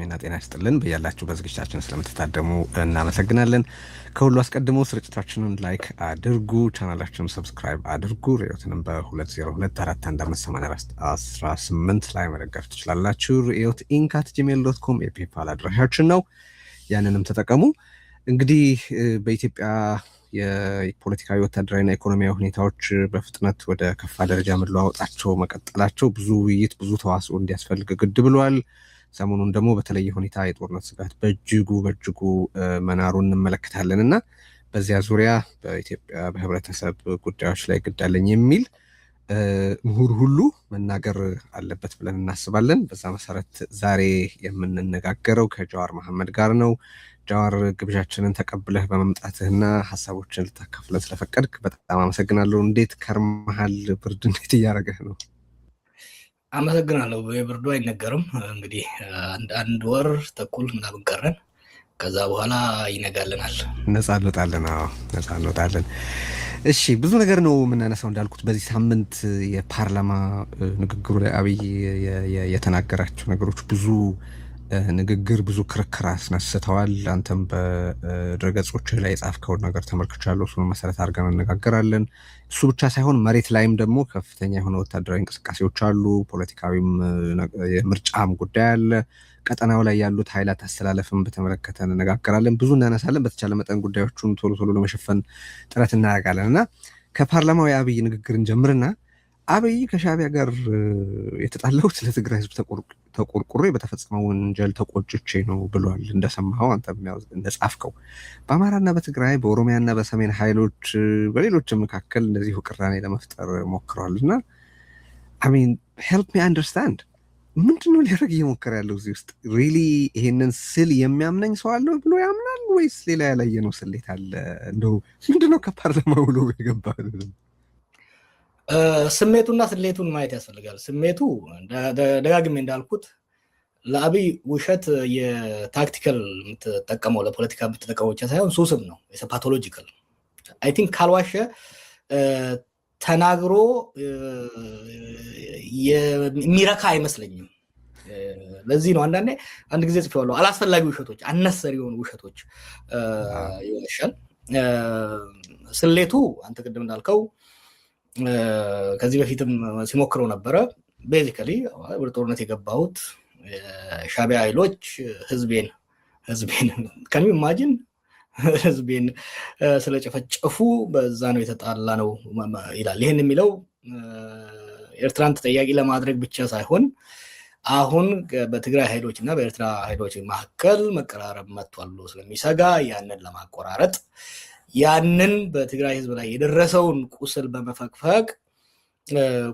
ሰላምና ጤና ይስጥልን በያላችሁ በዝግጅታችን ስለምትታደሙ እናመሰግናለን። ከሁሉ አስቀድሞ ስርጭታችንን ላይክ አድርጉ፣ ቻናላችንን ሰብስክራይብ አድርጉ። ሪዮትንም በ202418 ላይ መደገፍ ትችላላችሁ። riot@gmail.com የፔፓል አድራሻችን ነው። ያንንም ተጠቀሙ። እንግዲህ በኢትዮጵያ የፖለቲካዊ ወታደራዊና ኢኮኖሚያዊ ሁኔታዎች በፍጥነት ወደ ከፋ ደረጃ መለዋወጣቸው መቀጠላቸው ብዙ ውይይት ብዙ ተዋስኦ እንዲያስፈልግ ግድ ብሏል። ሰሞኑን ደግሞ በተለየ ሁኔታ የጦርነት ስጋት በእጅጉ መናሩን እንመለከታለን እና በዚያ ዙሪያ በኢትዮጵያ በህብረተሰብ ጉዳዮች ላይ ግዳለኝ የሚል ምሁር ሁሉ መናገር አለበት ብለን እናስባለን። በዛ መሰረት ዛሬ የምንነጋገረው ከጃዋር መሐመድ ጋር ነው። ጃዋር ግብዣችንን ተቀብለህ በመምጣትህና ሀሳቦችን ልታካፍለን ስለፈቀድክ በጣም አመሰግናለሁ። እንዴት ከርመሃል? ብርድ እንዴት እያደረገህ ነው? አመሰግናለሁ። የብርዱ አይነገርም። እንግዲህ አንድ ወር ተኩል ምናምን ቀረን። ከዛ በኋላ ይነጋልናል። ነፃ እንወጣለን። እሺ፣ ብዙ ነገር ነው የምናነሳው። እንዳልኩት በዚህ ሳምንት የፓርላማ ንግግሩ ላይ አብይ የተናገራቸው ነገሮች ብዙ ንግግር ብዙ ክርክር አስነስተዋል። አንተም በድረገጾች ላይ የጻፍከውን ነገር ተመልክቻለሁ። እሱን መሰረት አድርገን እንነጋገራለን። እሱ ብቻ ሳይሆን መሬት ላይም ደግሞ ከፍተኛ የሆነ ወታደራዊ እንቅስቃሴዎች አሉ። ፖለቲካዊም የምርጫም ጉዳይ አለ። ቀጠናው ላይ ያሉት ኃይላት አስተላለፍን በተመለከተ እንነጋገራለን። ብዙ እናነሳለን። በተቻለ መጠን ጉዳዮቹን ቶሎ ለመሸፈን ጥረት እናደርጋለን እና ከፓርላማው የአብይ ንግግርን ጀምርና አብይ ከሻዕቢያ ጋር የተጣላሁት ለትግራይ ሕዝብ ተቆርቁሬ በተፈጸመው ወንጀል ተቆጭቼ ነው ብሏል። እንደሰማኸው አንተ እንደጻፍከው በአማራና በትግራይ በኦሮሚያና በሰሜን ኃይሎች በሌሎች መካከል እንደዚሁ ቅራኔ ለመፍጠር ሞክረዋል እና አሚን ሄልፕ ሚ አንደርስታንድ ምንድነው ሊያደርግ እየሞከረ ያለው እዚህ ውስጥ? ሪሊ ይሄንን ስል የሚያምነኝ ሰው አለው ብሎ ያምናል ወይስ ሌላ ያላየ ነው ስሌት አለ? እንደው ምንድነው ከፓርላማ ብሎ የገባ? ስሜቱና ስሌቱን ማየት ያስፈልጋል። ስሜቱ ደጋግሜ እንዳልኩት ለአብይ ውሸት የታክቲካል የምትጠቀመው ለፖለቲካ የምትጠቀመው ብቻ ሳይሆን ሱስም ነው። ፓቶሎጂካል አይ ቲንክ ካልዋሸ ተናግሮ የሚረካ አይመስለኝም። ለዚህ ነው አንድ ጊዜ ጽፌዋለሁ፣ አላስፈላጊ ውሸቶች፣ አነሰሪ የሆኑ ውሸቶች ይዋሻል። ስሌቱ አንተ ቅድም እንዳልከው ከዚህ በፊትም ሲሞክረው ነበረ። ቤዚካሊ ወደ ጦርነት የገባሁት ሻዕቢያ ኃይሎች ህዝቤን ከኒ ኢማጂን ህዝቤን ስለጨፈጨፉ በዛ ነው የተጣላ ነው ይላል። ይሄን የሚለው ኤርትራን ተጠያቂ ለማድረግ ብቻ ሳይሆን አሁን በትግራይ ኃይሎች እና በኤርትራ ኃይሎች መካከል መቀራረብ መጥቷል ብሎ ስለሚሰጋ ያንን ለማቆራረጥ ያንን በትግራይ ህዝብ ላይ የደረሰውን ቁስል በመፈቅፈቅ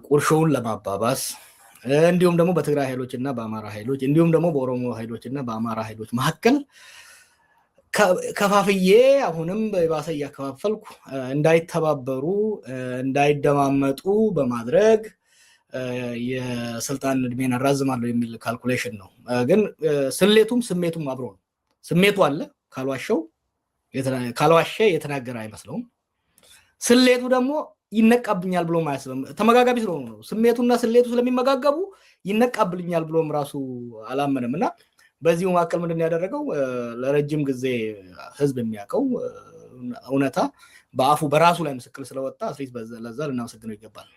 ቁርሾውን ለማባባስ እንዲሁም ደግሞ በትግራይ ኃይሎች እና በአማራ ኃይሎች እንዲሁም ደግሞ በኦሮሞ ኃይሎች እና በአማራ ኃይሎች መካከል ከፋፍዬ አሁንም በባሰ እያከፋፈልኩ እንዳይተባበሩ እንዳይደማመጡ በማድረግ የስልጣን እድሜን አራዝማለሁ የሚል ካልኩሌሽን ነው። ግን ስሌቱም ስሜቱም አብሮ ነው። ስሜቱ አለ፣ ካልዋሸ የተናገረ አይመስለውም። ስሌቱ ደግሞ ይነቃብኛል ብሎም አያስብም። ተመጋጋቢ ስለሆኑ ነው። ስሜቱና ስሌቱ ስለሚመጋገቡ ይነቃብልኛል ብሎም ራሱ አላመንም እና በዚሁ መካከል ምንድን ያደረገው ለረጅም ጊዜ ህዝብ የሚያውቀው እውነታ በአፉ በራሱ ላይ ምስክር ስለወጣ አትሊስት ለዛ ልናመሰግነው ይገባል።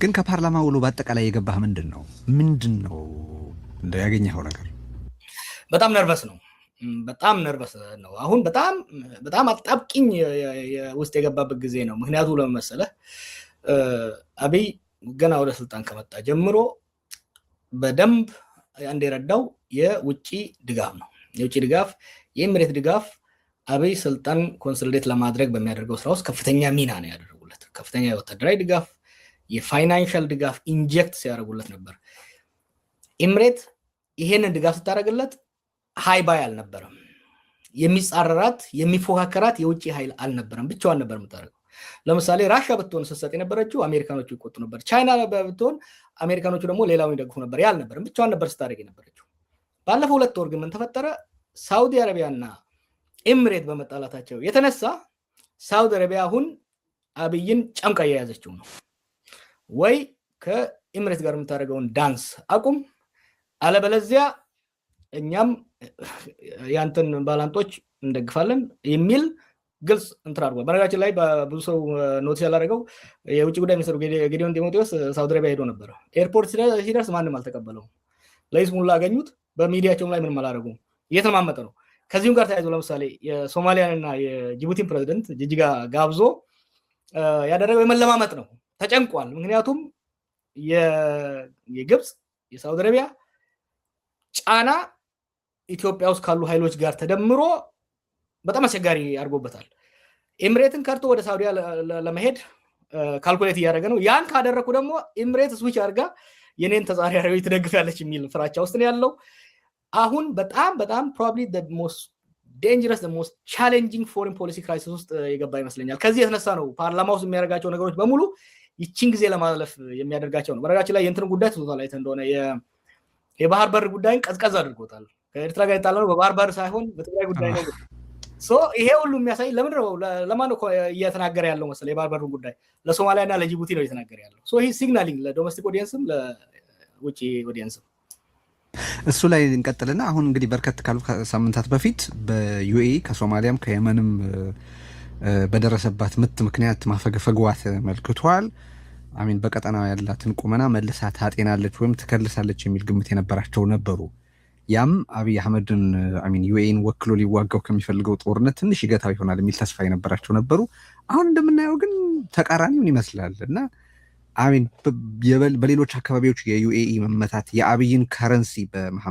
ግን ከፓርላማ ውሎ በአጠቃላይ የገባህ ምንድን ነው ያገኘኸው ነገር? በጣም ነርቨስ ነው። አሁን በጣም አጣብቂኝ ውስጥ የገባበት ጊዜ ነው። ምክንያቱ ለምን መሰለህ? አብይ ገና ወደ ስልጣን ከመጣ ጀምሮ በደንብ አንድ የረዳው የውጭ ድጋፍ ነው። የውጭ ድጋፍ፣ የኤምሬት ድጋፍ አብይ ስልጣን ኮንሶሊዴት ለማድረግ በሚያደርገው ስራ ውስጥ ከፍተኛ ሚና ነው ያደረጉለት። ከፍተኛ የወታደራዊ ድጋፍ፣ የፋይናንሻል ድጋፍ ኢንጀክት ሲያደርጉለት ነበር። ኤምሬት ይሄንን ድጋፍ ስታደርግለት ሃይ ባይ አልነበረም። የሚጻረራት የሚፎካከራት የውጭ ኃይል አልነበረም። ብቻዋን ነበር የምታደርገው። ለምሳሌ ራሽያ ብትሆን ስትሰጥ የነበረችው አሜሪካኖቹ ይቆጡ ነበር። ቻይና ብትሆን አሜሪካኖቹ ደግሞ ሌላውን ይደግፉ ነበር። ያልነበረም ብቻዋን ነበር ስታደርግ የነበረችው። ባለፈው 2 ወር ግን ምን ተፈጠረ? ሳውዲ አረቢያና ኤምሬት በመጣላታቸው የተነሳ ሳውዲ አረቢያ አሁን አብይን ጨምቃ የያዘችው ነው። ወይ ከኤምሬት ጋር የምታደርገውን ዳንስ አቁም፣ አለበለዚያ እኛም ያንተን ባላንጦች እንደግፋለን የሚል ግልጽ እንትን አድርጓል። በነገራችን ላይ በብዙ ሰው ኖቲስ ያላደረገው የውጭ ጉዳይ ሚኒስትሩ ጌዲዮን ጢሞቴዎስ ሳውዲ አረቢያ ሄዶ ነበረ። ኤርፖርት ሲደርስ ማንም አልተቀበለው፣ ለይስሙላ አገኙት። በሚዲያቸውም ላይ ምንም አላደረጉም። እየተማመጠ ነው። ከዚሁም ጋር ተያይዞ ለምሳሌ የሶማሊያንና የጅቡቲን ፕሬዚደንት ጅጅጋ ጋብዞ ያደረገው የመለማመጥ ነው። ተጨንቋል። ምክንያቱም የግብፅ የሳውዲ አረቢያ ጫና ኢትዮጵያ ውስጥ ካሉ ኃይሎች ጋር ተደምሮ በጣም አስቸጋሪ አድርጎበታል። ኤምሬትን ከርቶ ወደ ሳውዲ ለመሄድ ካልኩሌት እያደረገ ነው። ያን ካደረኩ ደግሞ ኤምሬት ስዊች አድርጋ የኔን ተጻራሪ ትደግፋለች የሚል ፍራቻ ውስጥ ነው ያለው። አሁን በጣም በጣም ፕሮባብሊ the most dangerous the most challenging foreign policy crisis ውስጥ የገባ ይመስለኛል። ከዚህ የተነሳ ነው ፓርላማ ውስጥ የሚያደርጋቸው ነገሮች በሙሉ ይቺን ጊዜ ለማለፍ የሚያደርጋቸው ነው። በረጋችን ላይ የእንትን ጉዳይ ትቶታል። አይተ እንደሆነ የባህር በር ጉዳይን ቀዝቀዝ አድርጎታል። ከኤርትራ ጋር የጣለው በባህር በር ሳይሆን በትግራይ ጉዳይ ነው። ይሄ ሁሉ የሚያሳይ ለምንድን ነው ለማን ነው እየተናገረ ያለው መሰለህ? የባህር በሩ ጉዳይ ለሶማሊያ እና ለጅቡቲ ነው እየተናገረ ያለው። ይሄ ሲግናሊንግ ለዶሜስቲክ ኦዲየንስም ለውጭ ኦዲየንስም። እሱ ላይ እንቀጥልና አሁን እንግዲህ በርከት ካሉ ሳምንታት በፊት በዩኤኢ ከሶማሊያም ከየመንም በደረሰባት ምት ምክንያት ማፈግፈግዋ ተመልክቷል። አሚን በቀጠናው ያላትን ቁመና መልሳ ታጤናለች ወይም ትከልሳለች የሚል ግምት የነበራቸው ነበሩ። ያም አብይ አህመድን አሚን ዩኤኢን ወክሎ ሊዋጋው ከሚፈልገው ጦርነት ትንሽ ይገታው ይሆናል የሚል ተስፋ የነበራቸው ነበሩ። አሁን እንደምናየው ግን ተቃራኒውን ይመስላል እና አሚን በሌሎች አካባቢዎች የዩኤኢ መመታት የአብይን ከረንሲ